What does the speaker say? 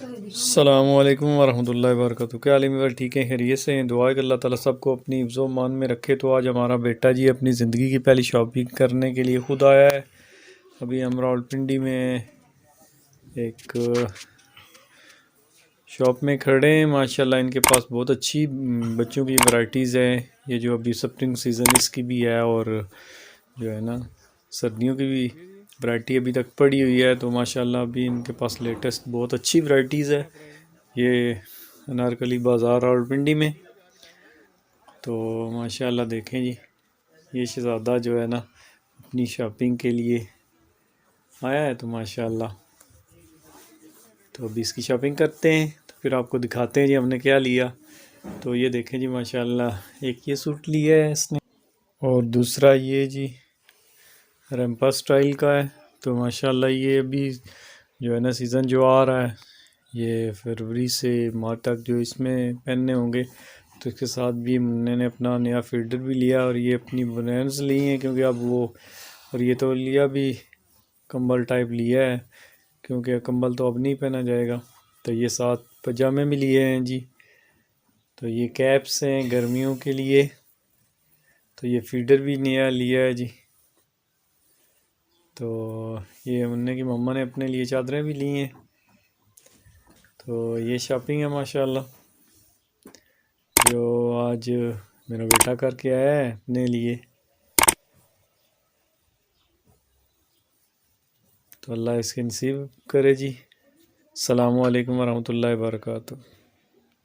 السلام علیکم ورحمۃ اللہ وبرکاتہ۔ کیا عالم بھائی ٹھیک ہیں، خیریت سے ہیں؟ دعا ہے کہ اللہ تعالیٰ سب کو اپنی حفظ و امان میں رکھے۔ تو آج ہمارا بیٹا جی اپنی زندگی کی پہلی شاپنگ کرنے کے لیے خود آیا ہے۔ ابھی ہم راولپنڈی میں ایک شاپ میں کھڑے ہیں۔ ماشاءاللہ ان کے پاس بہت اچھی بچوں کی ورائٹیز ہے۔ یہ جو ابھی سپرنگ سیزن اس کی بھی ہے، اور جو ہے نا سردیوں کی بھی ورائٹی ابھی تک پڑی ہوئی ہے۔ تو ماشاءاللہ ابھی ان کے پاس لیٹسٹ بہت اچھی ورائٹیز ہے۔ یہ انارکلی بازار راولپنڈی میں۔ تو ماشاءاللہ دیکھیں جی، یہ شہزادہ جو ہے نا اپنی شاپنگ کے لیے آیا ہے۔ تو ماشاءاللہ تو ابھی اس کی شاپنگ کرتے ہیں، تو پھر آپ کو دکھاتے ہیں جی ہم نے کیا لیا۔ تو یہ دیکھیں جی ماشاءاللہ، ایک یہ سوٹ لیا ہے اس نے، اور دوسرا یہ جی ریمپا سٹائل کا ہے۔ تو ماشاءاللہ یہ ابھی جو ہے نا سیزن جو آ رہا ہے، یہ فروری سے مارچ تک جو اس میں پہننے ہوں گے۔ تو اس کے ساتھ بھی میں نے اپنا نیا فیلڈر بھی لیا، اور یہ اپنی بنینز لی ہیں کیونکہ اب وہ، اور یہ تو لیا بھی کمبل ٹائپ لیا ہے کیونکہ کمبل تو اب نہیں پہنا جائے گا۔ تو یہ ساتھ پجامے بھی لیے ہیں جی۔ تو یہ کیپس ہیں گرمیوں کے لیے۔ تو یہ فیڈر بھی نیا لیا ہے جی۔ تو یہ منع کی مما نے اپنے لیے چادریں بھی لی ہیں۔ تو یہ شاپنگ ہے ماشاءاللہ جو آج میرا بیٹا کر کے آیا ہے اپنے لیے۔ تو اللہ اس کے نصیب کرے جی۔ السلام علیکم ورحمۃ اللہ وبرکاتہ۔